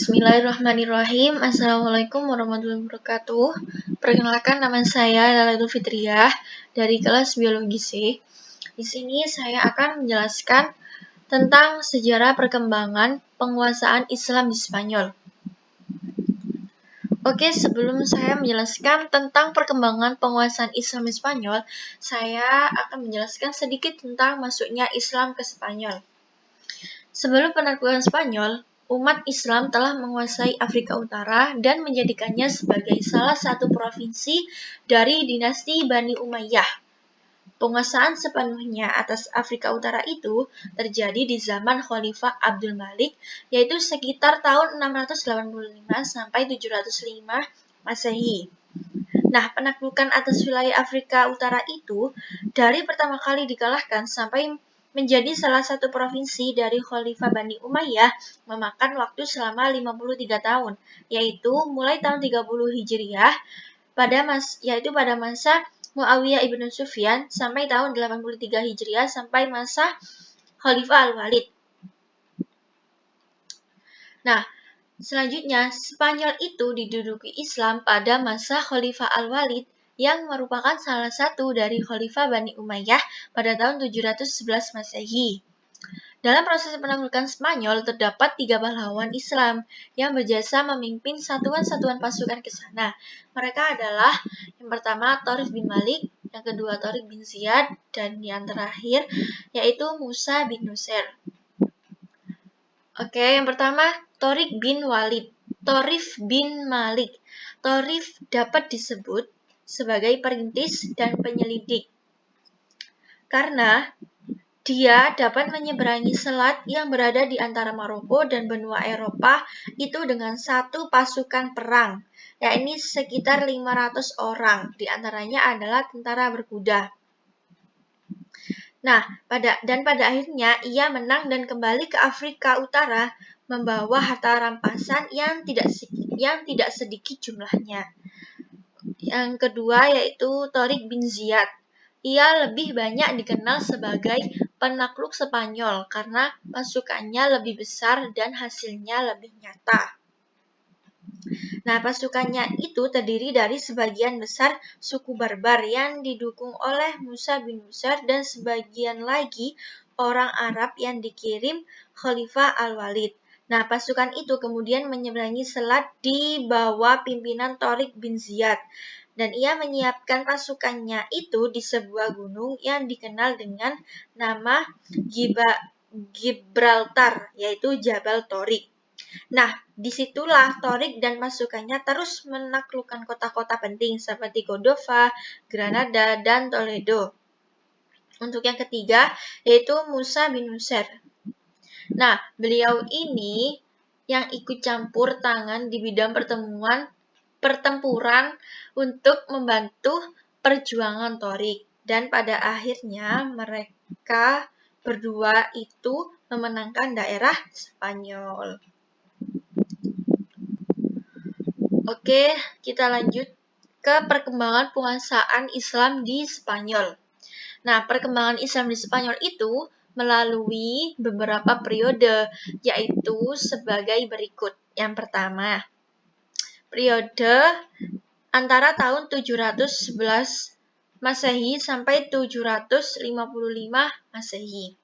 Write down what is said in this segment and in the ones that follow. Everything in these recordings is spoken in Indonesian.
Bismillahirrahmanirrahim. Assalamualaikum warahmatullahi wabarakatuh. Perkenalkan, nama saya Lailatul Fitriah dari kelas Biologi C. Di sini saya akan menjelaskan tentang sejarah perkembangan penguasaan Islam di Spanyol. Oke, sebelum saya menjelaskan tentang perkembangan penguasaan Islam di Spanyol, saya akan menjelaskan sedikit tentang masuknya Islam ke Spanyol. Sebelum penaklukan Spanyol, umat Islam telah menguasai Afrika Utara dan menjadikannya sebagai salah satu provinsi dari dinasti Bani Umayyah. Penguasaan sepenuhnya atas Afrika Utara itu terjadi di zaman Khalifah Abdul Malik, yaitu sekitar tahun 685 sampai 705 Masehi. Nah, penaklukan atas wilayah Afrika Utara itu dari pertama kali dikalahkan sampai menjadi salah satu provinsi dari Khalifah Bani Umayyah memakan waktu selama 53 tahun, yaitu mulai tahun 30 Hijriah pada masa Muawiyah ibnu Sufyan sampai tahun 83 Hijriah sampai masa Khalifah Al-Walid. Nah, selanjutnya Spanyol itu diduduki Islam pada masa Khalifah Al-Walid yang merupakan salah satu dari Khalifah Bani Umayyah pada tahun 711 Masehi. Dalam proses penaklukan Spanyol terdapat 3 pahlawan Islam yang berjasa memimpin satuan-satuan pasukan ke sana. Mereka adalah yang pertama Thariq bin Malik, yang kedua Thariq bin Ziyad, dan yang terakhir yaitu Musa bin Nusayr. Oke, yang pertama Thariq bin Walid, Thariq bin Malik. Thariq dapat disebut sebagai perintis dan penyelidik karena dia dapat menyeberangi selat yang berada di antara Maroko dan benua Eropa itu dengan satu pasukan perang, yakni sekitar 500 orang, di antaranya adalah tentara berkuda. Nah, pada akhirnya ia menang dan kembali ke Afrika Utara membawa harta rampasan yang tidak sedikit jumlahnya. Yang kedua yaitu Thariq bin Ziyad. Ia lebih banyak dikenal sebagai penakluk Spanyol karena pasukannya lebih besar dan hasilnya lebih nyata. Nah, pasukannya itu terdiri dari sebagian besar suku Barbar yang didukung oleh Musa bin Nusayr dan sebagian lagi orang Arab yang dikirim Khalifah Al-Walid. Nah, pasukan itu kemudian menyeberangi selat di bawah pimpinan Thariq bin Ziyad. Dan ia menyiapkan pasukannya itu di sebuah gunung yang dikenal dengan nama Gibraltar, yaitu Jabal Thariq. Nah, disitulah Thariq dan pasukannya terus menaklukkan kota-kota penting seperti Cordova, Granada, dan Toledo. Untuk yang ketiga, yaitu Musa bin Nusayr. Nah, beliau ini yang ikut campur tangan di bidang pertempuran untuk membantu perjuangan Thariq. Dan pada akhirnya mereka berdua itu memenangkan daerah Spanyol. Oke, kita lanjut ke perkembangan penguasaan Islam di Spanyol. Nah, perkembangan Islam di Spanyol itu melalui beberapa periode, yaitu sebagai berikut. Yang pertama, periode antara tahun 711 Masehi sampai 755 Masehi.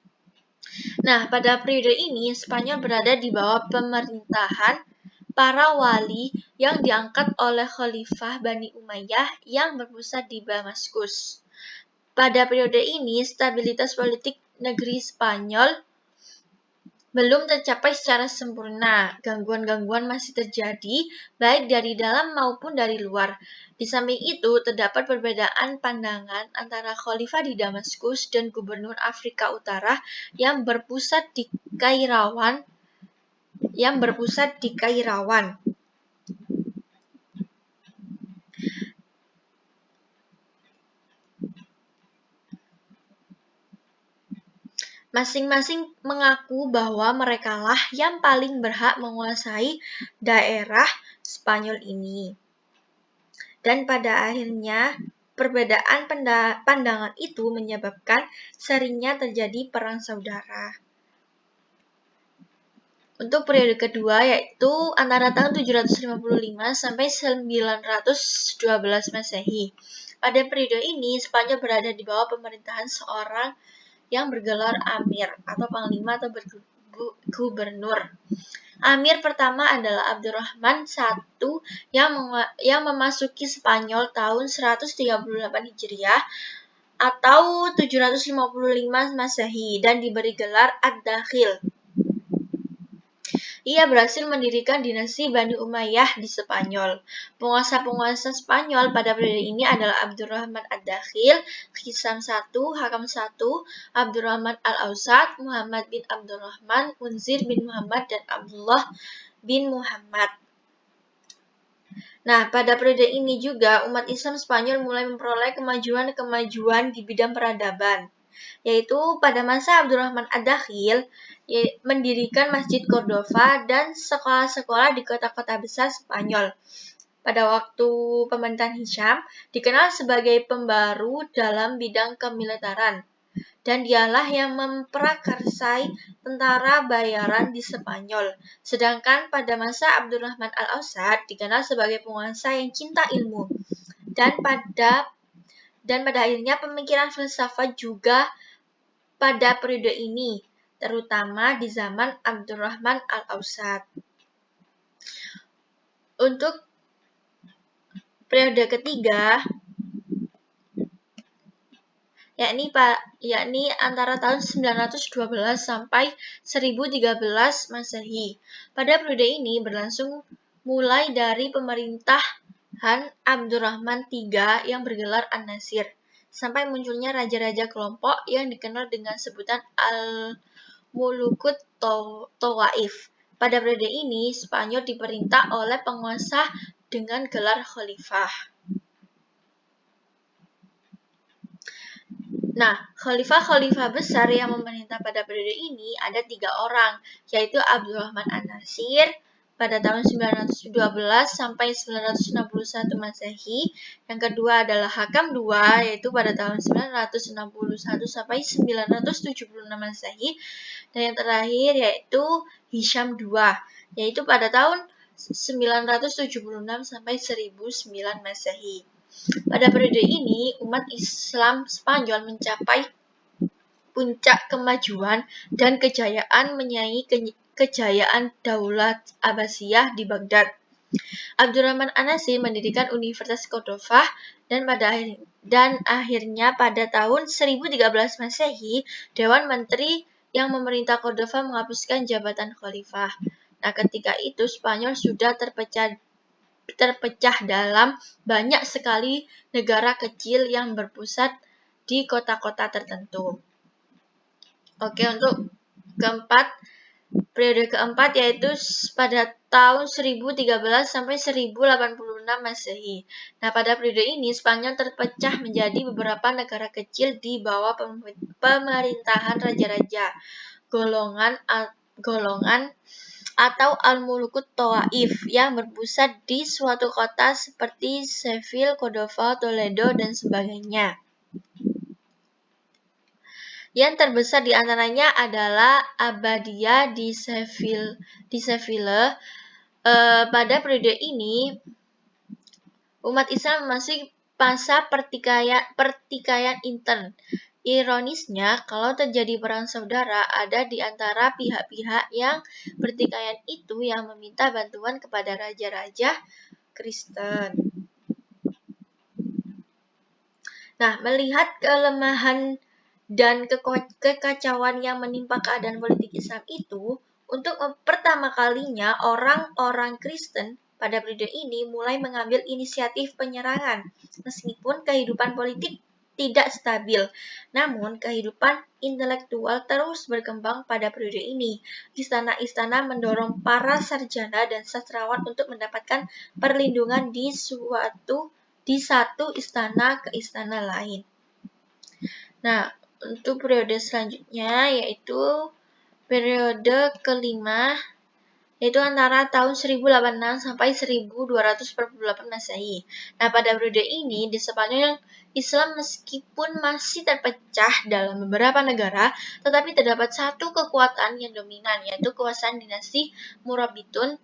Nah, pada periode ini Spanyol berada di bawah pemerintahan para wali yang diangkat oleh Khalifah Bani Umayyah yang berpusat di Damaskus. Pada periode ini, stabilitas politik negeri Spanyol belum tercapai secara sempurna. Gangguan-gangguan masih terjadi, baik dari dalam maupun dari luar. Di samping itu, terdapat perbedaan pandangan antara Khalifah di Damaskus dan Gubernur Afrika Utara yang berpusat di Kairawan. Masing-masing mengaku bahwa merekalah yang paling berhak menguasai daerah Spanyol ini. Dan pada akhirnya, perbedaan pandangan itu menyebabkan seringnya terjadi perang saudara. Untuk periode kedua yaitu antara tahun 755 sampai 912 Masehi. Pada periode ini, Spanyol berada di bawah pemerintahan seorang yang bergelar Amir atau Panglima atau Gubernur. Amir pertama adalah Abdurrahman I yang memasuki Spanyol tahun 138 Hijriah atau 755 Masehi dan diberi gelar Ad-Dakhil. Ia berhasil mendirikan dinasti Bani Umayyah di Spanyol. Penguasa-penguasa Spanyol pada periode ini adalah Abdurrahman Ad-Dakhil, Hisam I, Hakam I, Abdurrahman Al-Ausad, Muhammad bin Abdurrahman, Munzir bin Muhammad, dan Abdullah bin Muhammad. Nah, pada periode ini juga umat Islam Spanyol mulai memperoleh kemajuan-kemajuan di bidang peradaban, yaitu pada masa Abdurrahman Ad-Dakhil mendirikan Masjid Cordova dan sekolah-sekolah di kota-kota besar Spanyol. Pada waktu pemerintahan Hisham, dikenal sebagai pembaru dalam bidang kemiliteran, dan dialah yang memprakarsai tentara bayaran di Spanyol. Sedangkan pada masa Abdurrahman Al-Ausad dikenal sebagai penguasa yang cinta ilmu. Dan pada akhirnya pemikiran filsafat juga pada periode ini, terutama di zaman Abdurrahman Al-Ausad. Untuk periode ketiga, yakni antara tahun 912 sampai 1013 Masehi. Pada periode ini berlangsung mulai dari pemerintahan Abdurrahman III yang bergelar An-Nasir, sampai munculnya raja-raja kelompok yang dikenal dengan sebutan Al-Mulukut Tawaif. Pada periode ini, Spanyol diperintah oleh penguasa dengan gelar khalifah. Nah, khalifah-khalifah besar yang memerintah pada periode ini ada 3 orang, yaitu Abdurrahman An-Nasir pada tahun 912 sampai 961 Masehi. Yang kedua adalah Hakam II, yaitu pada tahun 961 sampai 976 Masehi. Dan yang terakhir yaitu Hisham II, yaitu pada tahun 976 sampai 1009 Masehi. Pada periode ini, umat Islam Spanyol mencapai puncak kemajuan dan kejayaan menyaingi kejayaan Daulat Abbasiyah di Baghdad. Abdurrahman An-Nasir mendirikan Universitas Cordova dan akhirnya pada tahun 1013 Masehi, Dewan Menteri yang memerintah Cordova menghapuskan jabatan khalifah. Nah, ketika itu Spanyol sudah terpecah dalam banyak sekali negara kecil yang berpusat di kota-kota tertentu. Oke, untuk periode keempat yaitu pada tahun 1013 sampai 1086 Masehi. Nah, pada periode ini Spanyol terpecah menjadi beberapa negara kecil di bawah pemerintahan raja-raja golongan atau Al-Mulukut Tawaif yang berpusat di suatu kota seperti Seville, Cordova, Toledo, dan sebagainya. Yang terbesar di antaranya adalah Abbadiyah di Seville. Pada periode ini, umat Islam masih masa pertikaian intern. Ironisnya, kalau terjadi perang saudara, ada di antara pihak-pihak yang pertikaian itu yang meminta bantuan kepada raja-raja Kristen. Nah, melihat kelemahan dan kekacauan yang menimpa keadaan politik Islam itu, untuk pertama kalinya orang-orang Kristen pada periode ini mulai mengambil inisiatif penyerangan. Meskipun kehidupan politik tidak stabil, namun kehidupan intelektual terus berkembang pada periode ini. Istana-istana mendorong para sarjana dan sastrawan untuk mendapatkan perlindungan di satu istana ke istana lain. Nah, untuk periode selanjutnya yaitu periode kelima yaitu antara tahun 1086 sampai 1248 Masehi. Nah, pada periode ini di Spanyol Islam meskipun masih terpecah dalam beberapa negara, tetapi terdapat satu kekuatan yang dominan, yaitu kekuasaan dinasti Murabitun,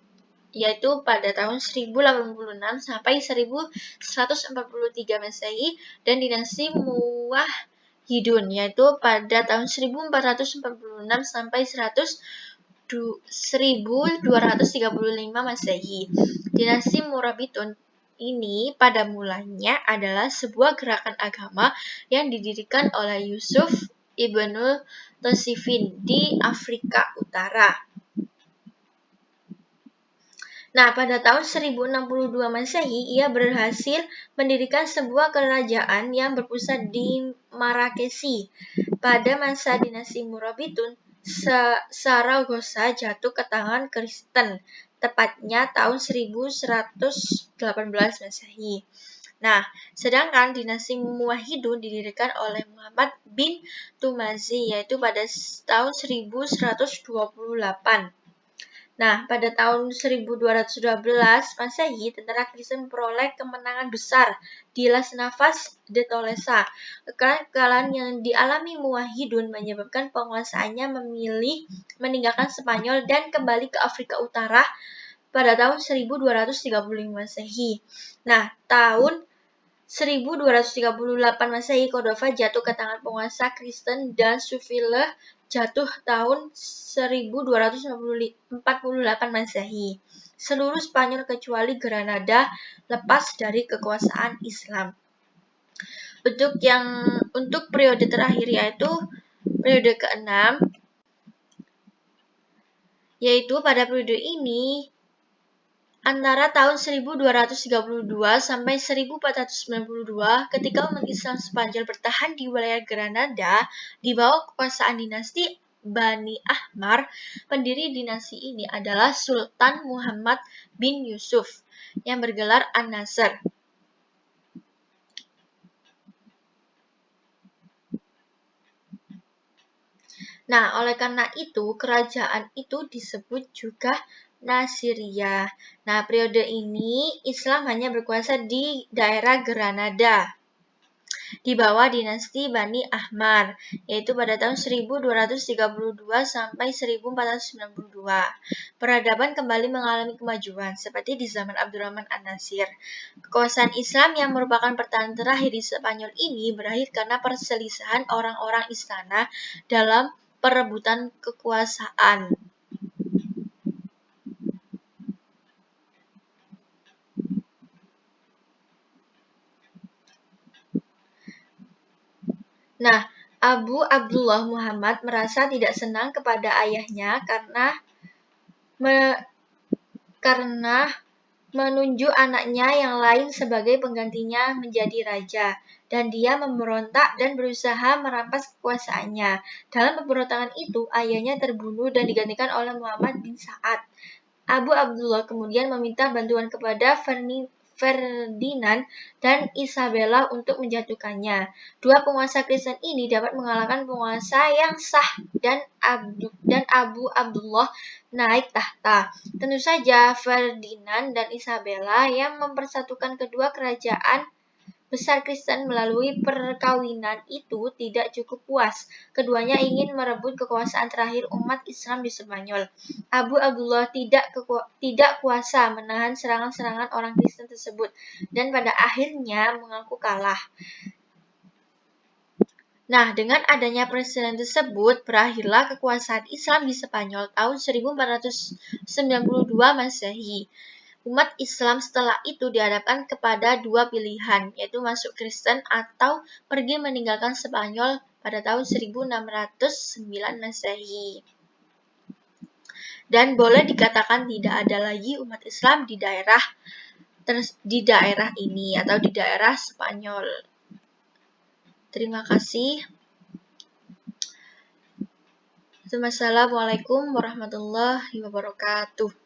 yaitu pada tahun 1086 sampai 1143 Masehi, dan dinasti Muwahhidun, yaitu pada tahun 1446 sampai 1235 Masehi. Dinasti Murabitun ini pada mulanya adalah sebuah gerakan agama yang didirikan oleh Yusuf ibnul Tosifin di Afrika Utara. Nah, pada tahun 1062 Masehi, ia berhasil mendirikan sebuah kerajaan yang berpusat di Marakesi. Pada masa dinasti Murabitun, Saragossa jatuh ke tangan Kristen, tepatnya tahun 1118 Masehi. Nah, sedangkan dinasti Muwahhidun didirikan oleh Muhammad bin Tumazi, yaitu pada tahun 1128. Nah, pada tahun 1212 Masehi, tentara Kristen memperoleh kemenangan besar di Las Navas de Tolosa. Kekalahan yang dialami Muwahhidun menyebabkan penguasaannya memilih meninggalkan Spanyol dan kembali ke Afrika Utara pada tahun 1235 Masehi. Nah, tahun 1238 Masehi, Cordova jatuh ke tangan penguasa Kristen dan Seville jatuh tahun 1248 Masehi. Seluruh Spanyol kecuali Granada lepas dari kekuasaan Islam. Untuk periode terakhir, yaitu periode ke-6, yaitu pada periode ini antara tahun 1232 sampai 1492, ketika umat Islam Spanyol bertahan di wilayah Granada di bawah kekuasaan dinasti Bani Ahmar. Pendiri dinasti ini adalah Sultan Muhammad bin Yusuf yang bergelar An-Nasr. Nah, oleh karena itu kerajaan itu disebut juga Nasiriyah. Nah, periode ini Islam hanya berkuasa di daerah Granada di bawah dinasti Bani Ahmar, yaitu pada tahun 1232 sampai 1492. Peradaban kembali mengalami kemajuan seperti di zaman Abdurrahman An-Nasir. Kekuasaan Islam yang merupakan pertahanan terakhir di Spanyol ini berakhir karena perselisihan orang-orang istana dalam perebutan kekuasaan. Nah, Abu Abdullah Muhammad merasa tidak senang kepada ayahnya karena menunjuk anaknya yang lain sebagai penggantinya menjadi raja, dan dia memberontak dan berusaha merampas kekuasaannya. Dalam pemberontakan itu, ayahnya terbunuh dan digantikan oleh Muhammad bin Sa'ad. Abu Abdullah kemudian meminta bantuan kepada Ferdinand dan Isabella untuk menjatuhkannya. Dua penguasa Kristen ini dapat mengalahkan penguasa yang sah dan Abu Abdullah naik tahta. Tentu saja Ferdinand dan Isabella yang mempersatukan kedua kerajaan besar Kristen melalui perkawinan itu tidak cukup puas. Keduanya ingin merebut kekuasaan terakhir umat Islam di Spanyol. Abu Abdullah tidak kuasa menahan serangan-serangan orang Kristen tersebut dan pada akhirnya mengaku kalah. Nah, dengan adanya presiden tersebut, berakhirlah kekuasaan Islam di Spanyol tahun 1492 Masehi. Umat Islam setelah itu dihadapkan kepada dua pilihan, yaitu masuk Kristen atau pergi meninggalkan Spanyol pada tahun 1609 Masehi. Dan boleh dikatakan tidak ada lagi umat Islam di daerah ini atau di daerah Spanyol. Terima kasih. Wassalamualaikum warahmatullahi wabarakatuh.